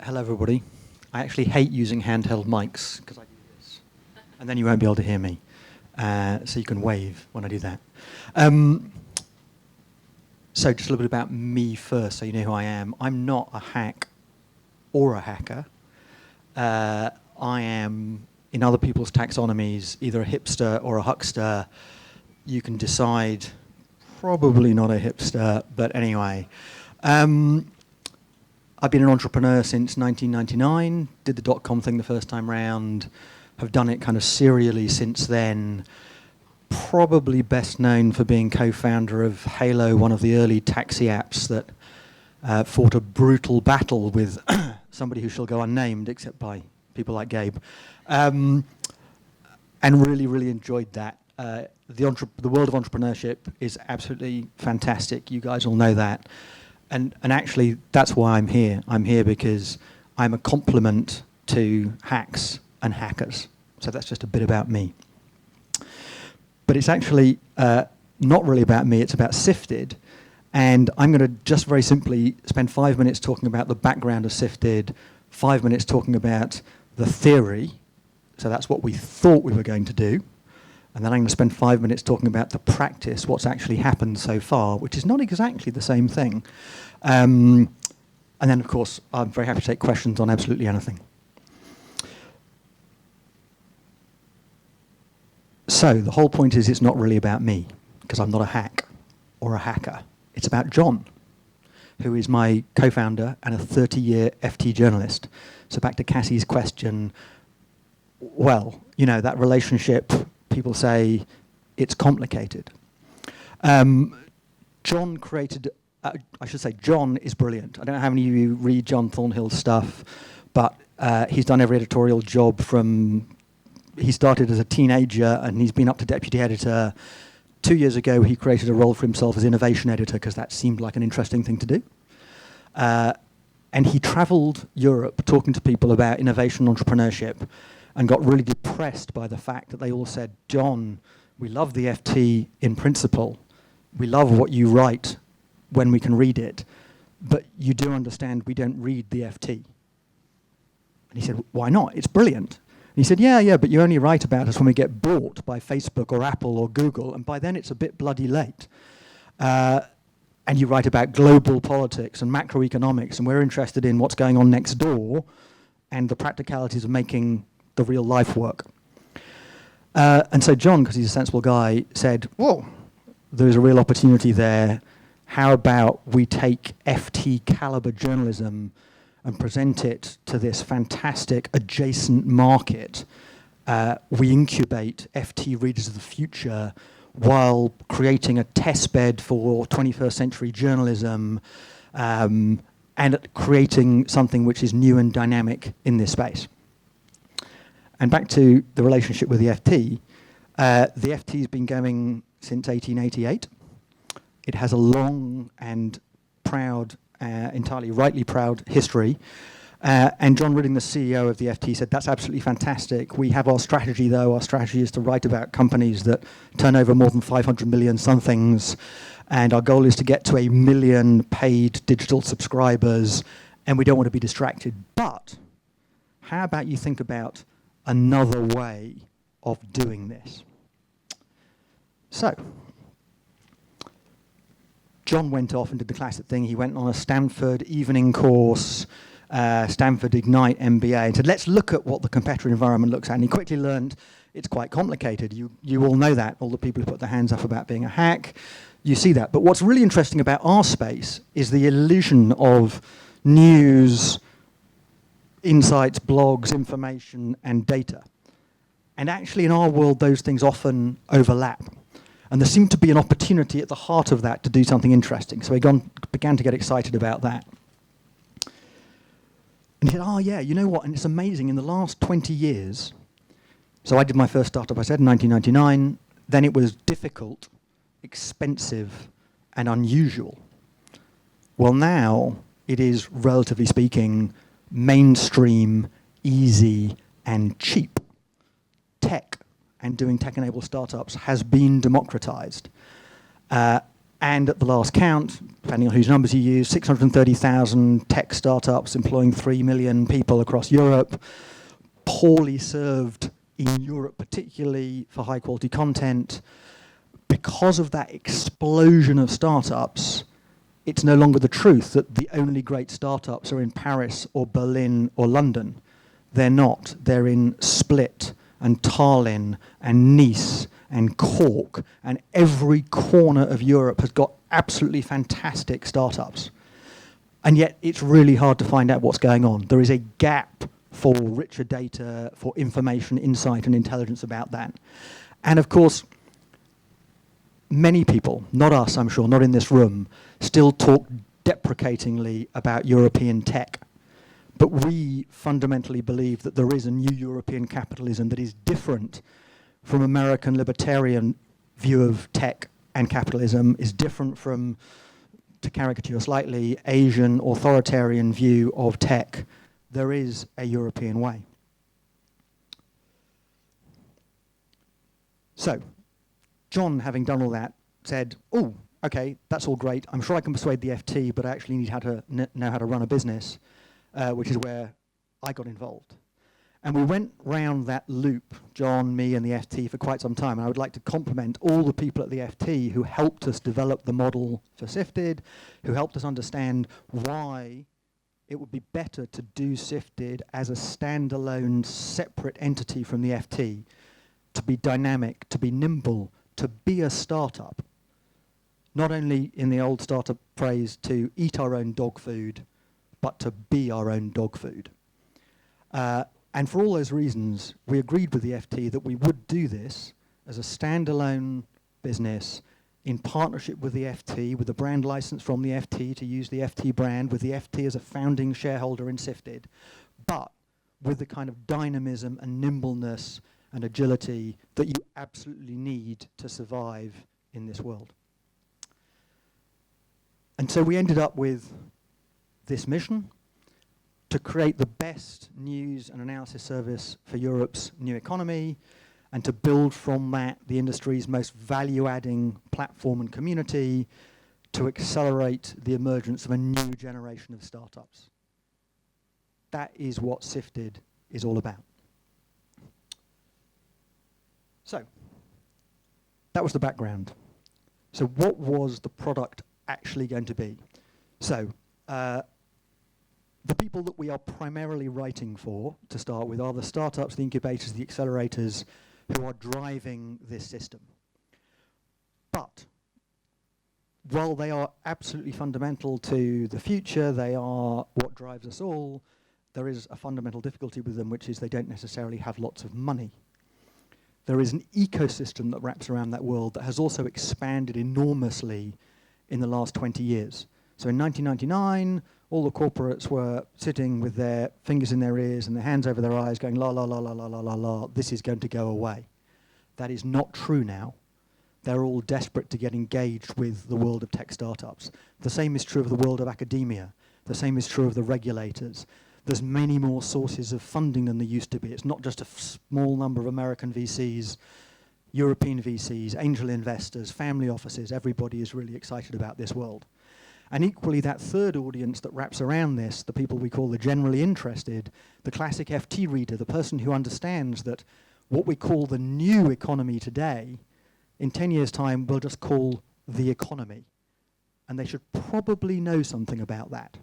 Hello, everybody. I actually hate using handheld mics because I do this, and then you won't be able to hear me. So you can wave when I do that. So just a little bit about me first, so you know who I am. I'm not a hack or a hacker. I am, in other people's taxonomies, either a hipster or a huckster. You can decide. Probably not a hipster, but anyway. I've been an entrepreneur since 1999, did the dot-com thing the first time round, have done it kind of serially since then, probably best known for being co-founder of Halo, one of the early taxi apps that fought a brutal battle with somebody who shall go unnamed, except by people like Gabe, and really, really enjoyed that. The world of entrepreneurship is absolutely fantastic. You guys all know that. And actually, that's why I'm here. I'm here because I'm a complement to hacks and hackers. So that's just a bit about me. But it's actually not really about me. It's about Sifted. And I'm going to just very simply spend 5 minutes talking about the background of Sifted, 5 minutes talking about the theory. So that's what we thought we were going to do. And then I'm going to spend 5 minutes talking about the practice, what's actually happened so far, which is not exactly the same thing. And then, of course, I'm very happy to take questions on absolutely anything. So the whole point is it's not really about me, because I'm not a hack or a hacker. It's about John, who is my co-founder and a 30-year FT journalist. So back to Cassie's question, well, you know, that relationship, people say it's complicated. John created, I should say, John is brilliant. I don't know how many of you read John Thornhill's stuff, but he's done every editorial job from, he started as a teenager and he's been up to deputy editor. 2 years ago, he created a role for himself as Innovation Editor because that seemed like an interesting thing to do. And he traveled Europe talking to people about innovation and entrepreneurship and got really depressed by the fact that they all said, John, we love the FT in principle. We love what you write when we can read it. But you do understand we don't read the FT. And he said, why not? It's brilliant. And he said, yeah, but you only write about us when we get bought by Facebook or Apple or Google, and by then it's a bit bloody late. And you write about global politics and macroeconomics, and we're interested in what's going on next door and the practicalities of making the real life work. And so John, because he's a sensible guy, said, whoa, there's a real opportunity there. How about we take FT caliber journalism and present it to this fantastic adjacent market? We incubate FT readers of the future while creating a test bed for 21st century journalism and creating something which is new and dynamic in this space. And back to the relationship with the FT. The FT has been going since 1888. It has a long and proud, entirely rightly proud history. And John Ridding, the CEO of the FT, said, that's absolutely fantastic. We have our strategy, though. Our strategy is to write about companies that turn over more than 500 million somethings. And our goal is to get to 1 million paid digital subscribers. And we don't want to be distracted. But how about you think about another way of doing this? So, John went off and did the classic thing. He went on a Stanford evening course, Stanford Ignite MBA, and said, let's look at what the competitor environment looks at. And he quickly learned it's quite complicated. You all know that, all the people who put their hands up about being a hack, you see that. But what's really interesting about our space is the illusion of news, insights, blogs, information, and data. And actually in our world, those things often overlap. And there seemed to be an opportunity at the heart of that to do something interesting. So he began to get excited about that. And he said, oh yeah, you know what? And it's amazing, in the last 20 years, so I did my first startup, I said, in 1999. Then it was difficult, expensive, and unusual. Well, now it is, relatively speaking, mainstream, easy, and cheap. Tech and doing tech-enabled startups has been democratized. And at the last count, depending on whose numbers you use, 630,000 tech startups employing 3 million people across Europe, poorly served in Europe, particularly for high quality content. Because of that explosion of startups, it's no longer the truth that the only great startups are in Paris or Berlin or London. They're not. They're in Split and Tallinn and Nice and Cork, and every corner of Europe has got absolutely fantastic startups. And yet it's really hard to find out what's going on. There is a gap for richer data, for information, insight, and intelligence about that. And of course, many people, not us, I'm sure, not in this room, still talk deprecatingly about European tech. But we fundamentally believe that there is a new European capitalism that is different from American libertarian view of tech and capitalism, is different from, to caricature slightly, Asian authoritarian view of tech. There is a European way. So, John, having done all that, said, oh, okay, that's all great. I'm sure I can persuade the FT, but I actually need know how to run a business, which is where I got involved. And we went round that loop, John, me, and the FT, for quite some time. And I would like to compliment all the people at the FT who helped us develop the model for Sifted, who helped us understand why it would be better to do Sifted as a standalone, separate entity from the FT, to be dynamic, to be nimble, to be a startup. Not only in the old startup phrase to eat our own dog food, but to be our own dog food. And for all those reasons, we agreed with the FT that we would do this as a standalone business in partnership with the FT, with a brand license from the FT to use the FT brand, with the FT as a founding shareholder in Sifted, but with the kind of dynamism and nimbleness and agility that you absolutely need to survive in this world. And so we ended up with this mission to create the best news and analysis service for Europe's new economy, and to build from that the industry's most value-adding platform and community to accelerate the emergence of a new generation of startups. That is what Sifted is all about. So, that was the background. So what was the product actually going to be? So, the people that we are primarily writing for, to start with, are the startups, the incubators, the accelerators who are driving this system. But while they are absolutely fundamental to the future, they are what drives us all, there is a fundamental difficulty with them, which is they don't necessarily have lots of money. There is an ecosystem that wraps around that world that has also expanded enormously in the last 20 years. So in 1999, all the corporates were sitting with their fingers in their ears and their hands over their eyes going, la, la, la, la, la, la, la, la, this is going to go away. That is not true now. They're all desperate to get engaged with the world of tech startups. The same is true of the world of academia. The same is true of the regulators. There's many more sources of funding than there used to be. It's not just a small number of American VCs, European VCs, angel investors, family offices. Everybody is really excited about this world. And equally, that third audience that wraps around this, the people we call the generally interested, the classic FT reader, the person who understands that what we call the new economy today, in 10 years' time, we'll just call the economy. And they should probably know something about that.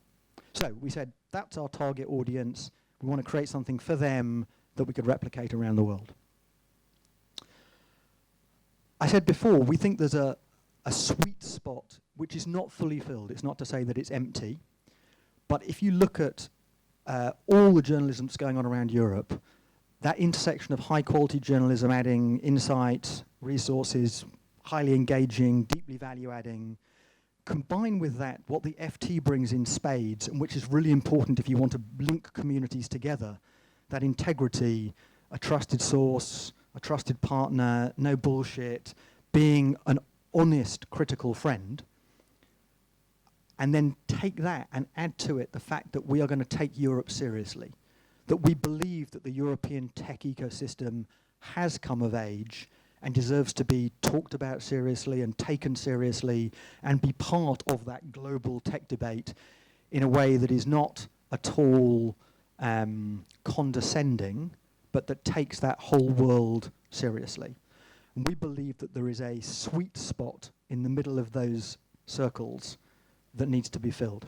So we said, that's our target audience. We want to create something for them that we could replicate around the world. I said before, we think there's a sweet spot which is not fully filled. It's not to say that it's empty. But if you look at all the journalism that's going on around Europe, that intersection of high-quality journalism adding insight, resources, highly engaging, deeply value-adding, combined with that, what the FT brings in spades, and which is really important if you want to link communities together, that integrity, a trusted source, a trusted partner, no bullshit, being an honest, critical friend, and then take that and add to it the fact that we are going to take Europe seriously, that we believe that the European tech ecosystem has come of age and deserves to be talked about seriously and taken seriously and be part of that global tech debate in a way that is not at all condescending, but that takes that whole world seriously. And we believe that there is a sweet spot in the middle of those circles that needs to be filled.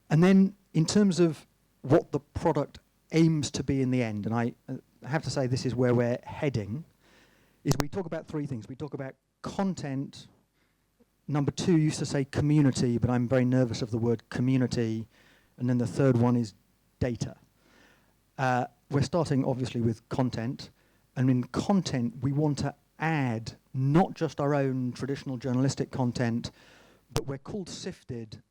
And then in terms of what the product aims to be in the end, and I have to say this is where we're heading, is we talk about three things. We talk about content. Number two used to say community, but I'm very nervous of the word community. And then the third one is data. We're starting obviously with content. And in content, we want to add not just our own traditional journalistic content, but we're called Sifted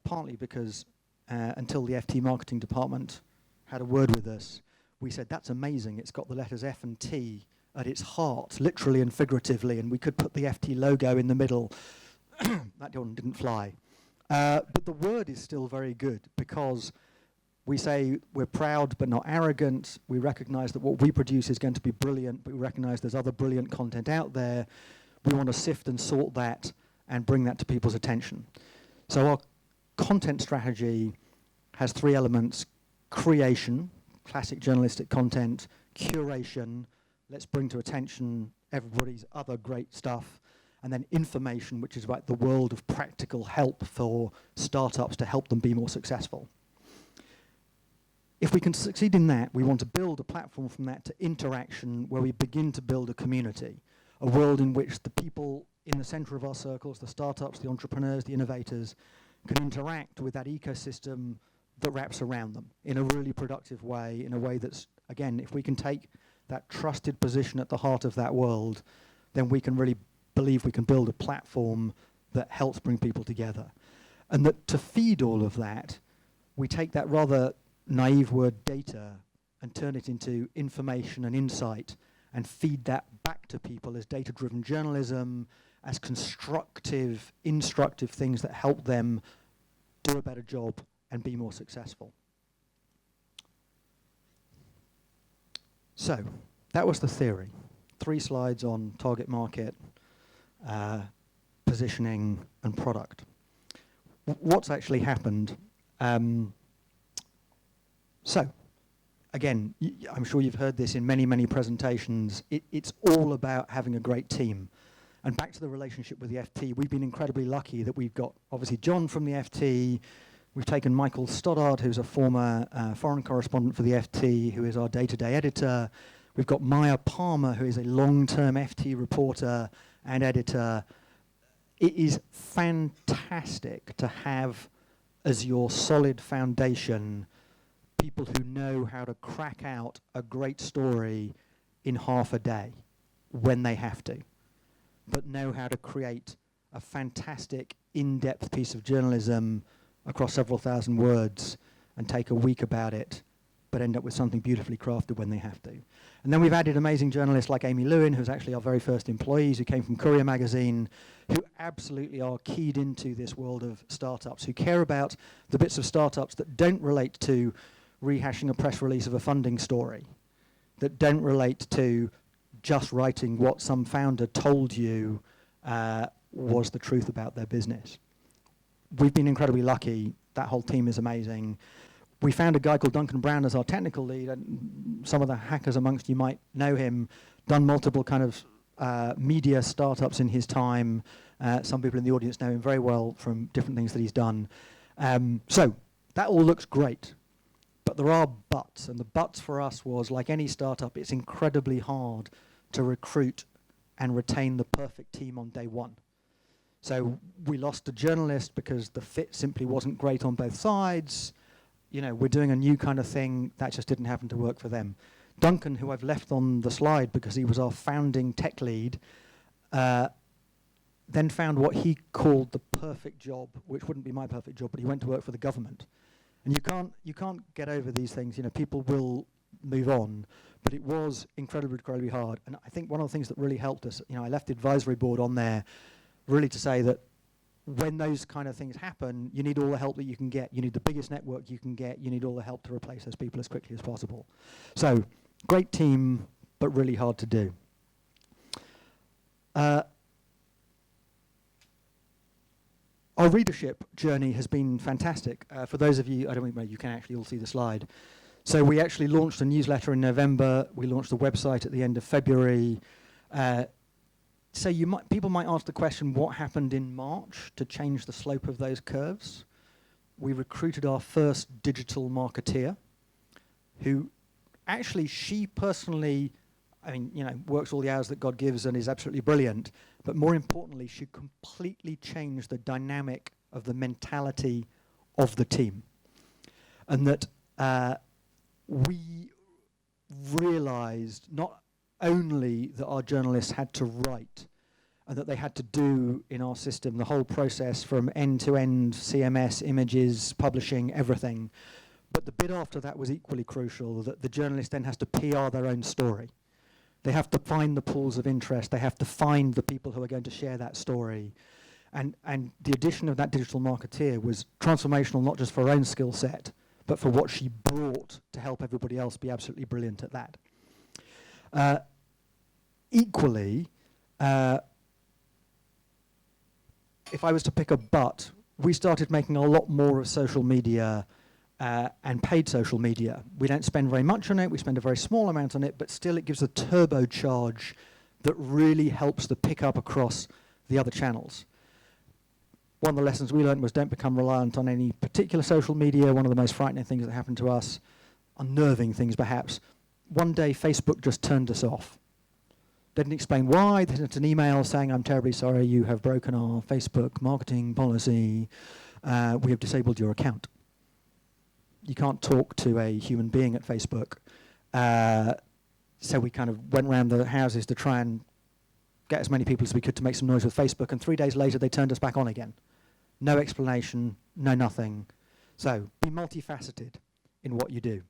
partly because until the FT marketing department had a word with us, we said, that's amazing. It's got the letters F and T at its heart, literally and figuratively, and we could put the FT logo in the middle. That one didn't fly. But the word is still very good because we say we're proud but not arrogant. We recognize that what we produce is going to be brilliant, but we recognize there's other brilliant content out there. We want to sift and sort that and bring that to people's attention. So our content strategy has three elements: creation, classic journalistic content; curation, let's bring to attention everybody's other great stuff; and then information, which is about the world of practical help for startups to help them be more successful. If we can succeed in that, we want to build a platform from that to interaction where we begin to build a community, a world in which the people in the center of our circles, the startups, the entrepreneurs, the innovators, can interact with that ecosystem that wraps around them in a really productive way, in a way that's, again, if we can take that trusted position at the heart of that world, then we can really believe we can build a platform that helps bring people together. And that to feed all of that, we take that rather naive word data and turn it into information and insight and feed that back to people as data-driven journalism, as constructive, instructive things that help them do a better job and be more successful. So, that was the theory. 3 slides on target market, positioning, and product. What's actually happened? So, again, I'm sure you've heard this in many, many presentations. It's all about having a great team. And back to the relationship with the FT, we've been incredibly lucky that we've got, obviously, John from the FT. We've taken Michael Stoddard, who's a former foreign correspondent for the FT, who is our day-to-day editor. We've got Maya Palmer, who is a long-term FT reporter and editor. It is fantastic to have as your solid foundation people who know how to crack out a great story in half a day when they have to, but know how to create a fantastic in-depth piece of journalism across several thousand words and take a week about it, but end up with something beautifully crafted when they have to. And then we've added amazing journalists like Amy Lewin, who's actually our very first employees, who came from Courier magazine, who absolutely are keyed into this world of startups, who care about the bits of startups that don't relate to rehashing a press release of a funding story, that don't relate to just writing what some founder told you was the truth about their business. We've been incredibly lucky. That whole team is amazing. We found a guy called Duncan Brown as our technical lead, and some of the hackers amongst you might know him, done multiple kind of media startups in his time. Some people in the audience know him very well from different things that he's done. So that all looks great. But there are buts, and the buts for us was, like any startup, it's incredibly hard to recruit and retain the perfect team on day one. So we lost a journalist because the fit simply wasn't great on both sides. You know, we're doing a new kind of thing, that just didn't happen to work for them. Duncan, who I've left on the slide because he was our founding tech lead, then found what he called the perfect job, which wouldn't be my perfect job, but he went to work for the government. And you can't get over these things. You know, people will move on, but it was incredibly, incredibly hard. And I think one of the things that really helped us, you know, I left the advisory board on there really to say that when those kind of things happen, you need all the help that you can get. You need the biggest network you can get. You need all the help to replace those people as quickly as possible. So Great team, but really hard to do. Our readership journey has been fantastic. For those of you, I don't think you can actually all see the slide. So we actually launched a newsletter in November. We launched a website at the end of February. So people might ask the question, what happened in March to change the slope of those curves? We recruited our first digital marketeer, who actually, she personally, works all the hours that God gives and is absolutely brilliant. But more importantly, she completely changed the dynamic of the mentality of the team. And that we realized not only that our journalists had to write and that they had to do in our system the whole process from end-to-end CMS, images, publishing, everything, but the bit after that was equally crucial, that the journalist then has to PR their own story. They have to find the pools of interest. They have to find the people who are going to share that story. And the addition of that digital marketeer was transformational, not just for her own skill set, but for what she brought to help everybody else be absolutely brilliant at that. Equally, if I was to pick a but, we started making a lot more of social media and paid social media. We don't spend very much on it, we spend a very small amount on it, but still it gives a turbocharge that really helps the pickup across the other channels. One of the lessons we learned was don't become reliant on any particular social media. One of the most frightening things that happened to us, unnerving things perhaps, one day Facebook just turned us off. They didn't explain why. They sent an email saying, I'm terribly sorry, you have broken our Facebook marketing policy. We have disabled your account. You can't talk to a human being at Facebook. So we kind of went around the houses to try and get as many people as we could to make some noise with Facebook, and 3 days later they turned us back on again. No explanation, no nothing. So be multifaceted in what you do.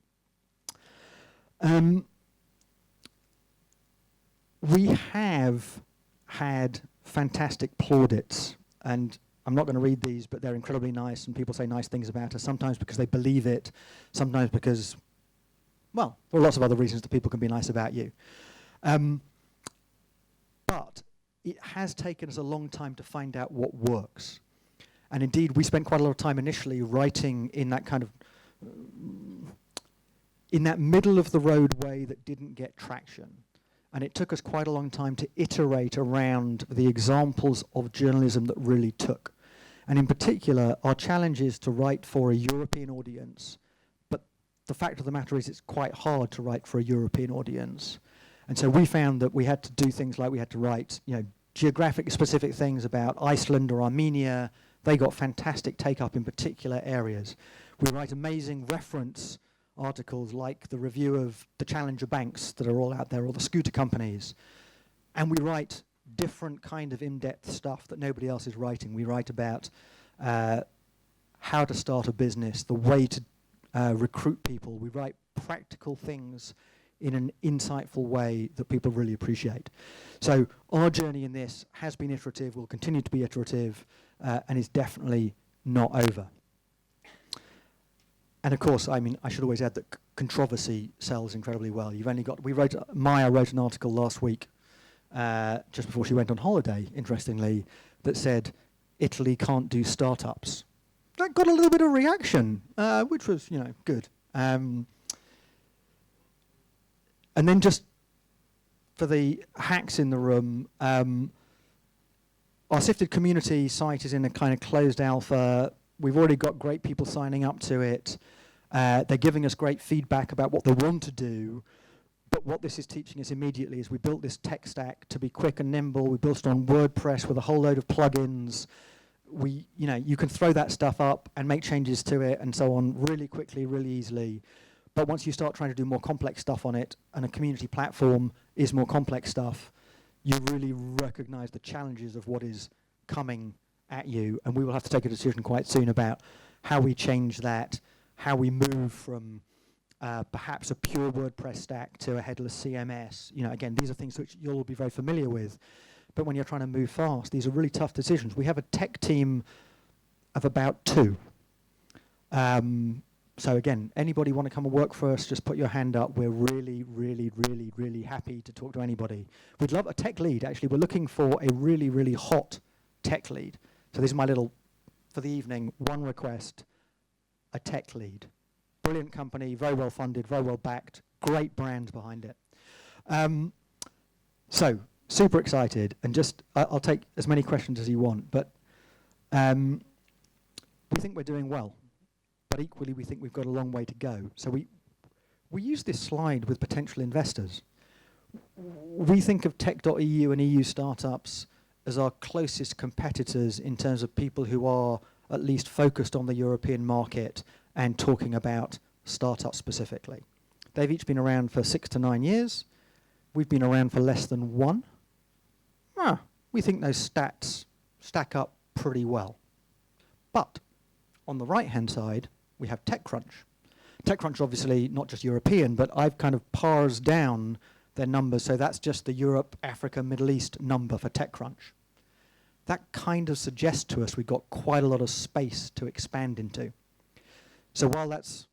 We have had fantastic plaudits, and I'm not going to read these, but they're incredibly nice, and people say nice things about us, sometimes because they believe it, sometimes because, well, there are lots of other reasons that people can be nice about you. But it has taken us a long time to find out what works. And indeed, we spent quite a lot of time initially writing in that kind of, in that middle of the road way that didn't get traction. And it took us quite a long time to iterate around the examples of journalism that really took. And in particular, our challenge is to write for a European audience, but the fact of the matter is it's quite hard to write for a European audience. And so we found that we had to do things like we had to write, geographic specific things about Iceland or Armenia. They got fantastic take-up in particular areas. We write amazing reference articles like the review of the challenger banks that are all out there, or the scooter companies. And we write different kind of in-depth stuff that nobody else is writing. We write about how to start a business, the way to recruit people. We write practical things in an insightful way that people really appreciate. So our journey in this has been iterative, will continue to be iterative, and is definitely not over. And of course, I should always add that controversy sells incredibly well. Maya wrote an article last week, just before she went on holiday, interestingly, that said, Italy can't do startups. That got a little bit of reaction, which was, good. And then just for the hacks in the room, our Sifted community site is in a kind of closed alpha. We've already got great people signing up to it. They're giving us great feedback about what they want to do. But what this is teaching us immediately is we built this tech stack to be quick and nimble. We built it on WordPress with a whole load of plugins. You can throw that stuff up and make changes to it and so on really quickly, really easily. But once you start trying to do more complex stuff on it, and a community platform is more complex stuff, you really recognize the challenges of what is coming at you. And we will have to take a decision quite soon about how we change that, how we move from perhaps a pure WordPress stack to a headless CMS. Again, these are things which you'll all be very familiar with. But when you're trying to move fast, these are really tough decisions. We have a tech team of about 2. So again, anybody want to come and work for us, just put your hand up. We're really, really, really, really happy to talk to anybody. We'd love a tech lead. Actually, we're looking for a really, really hot tech lead. So this is my little, for the evening, one request, a tech lead. Brilliant company, very well funded, very well backed, great brand behind it. So, super excited, and just, I'll take as many questions as you want, but we think we're doing well. But equally, we think we've got a long way to go. So we use this slide with potential investors. We think of tech.eu and EU startups as our closest competitors in terms of people who are at least focused on the European market and talking about startups specifically. They've each been around for 6 to 9 years. We've been around for less than 1. We think those stats stack up pretty well. But on the right-hand side, we have TechCrunch. TechCrunch, obviously, not just European, but I've kind of parsed down their numbers, so that's just the Europe, Africa, Middle East number for TechCrunch. That kind of suggests to us we've got quite a lot of space to expand into. So while that's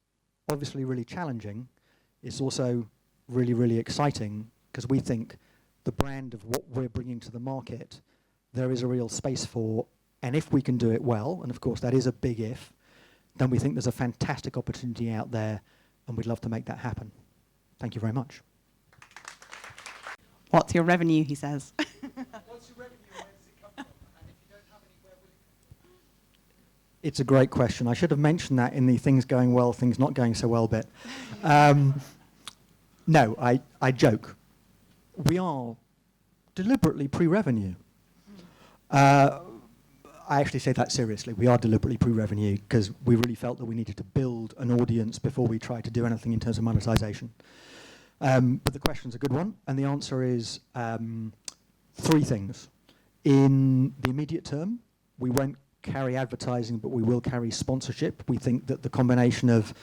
obviously really challenging, it's also really, really exciting, because we think the brand of what we're bringing to the market, there is a real space for, and if we can do it well, and of course that is a big if, then we think there's a fantastic opportunity out there, and we'd love to make that happen. Thank you very much. What's your revenue, he says. What's your revenue, where does it come from? And if you don't have any, where will it come from? It's a great question. I should have mentioned that in the things going well, things not going so well bit. No, I joke. We are deliberately pre-revenue. I actually say that seriously. We are deliberately pre-revenue because we really felt that we needed to build an audience before we tried to do anything in terms of monetization. But the question's a good one, and the answer is 3 things. In the immediate term, we won't carry advertising, but we will carry sponsorship. We think that the combination of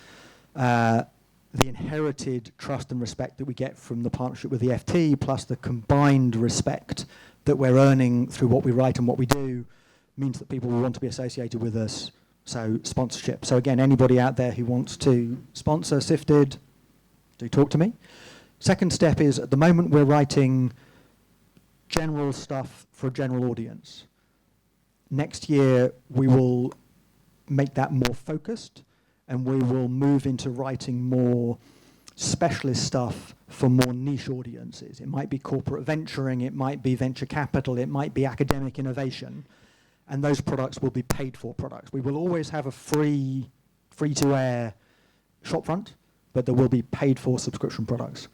the inherited trust and respect that we get from the partnership with the FT, plus the combined respect that we're earning through what we write and what we do, means that people will want to be associated with us. So sponsorship. So again, anybody out there who wants to sponsor Sifted, do talk to me. Second step is, at the moment we're writing general stuff for a general audience. Next year we will make that more focused, and we will move into writing more specialist stuff for more niche audiences. It might be corporate venturing, it might be venture capital, it might be academic innovation, and those products will be paid for products. We will always have a free to air shopfront, but there will be paid for subscription products.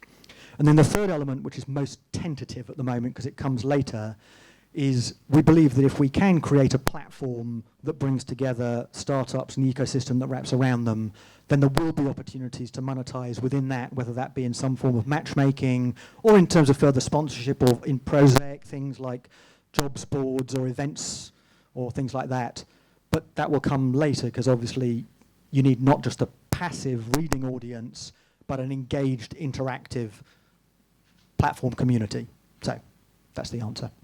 And then the third element, which is most tentative at the moment because it comes later, is we believe that if we can create a platform that brings together startups and the ecosystem that wraps around them, then there will be opportunities to monetize within that, whether that be in some form of matchmaking or in terms of further sponsorship, or in prosaic things like jobs boards or events or things like that. But that will come later, because obviously you need not just a passive reading audience, but an engaged, interactive platform community. So that's the answer.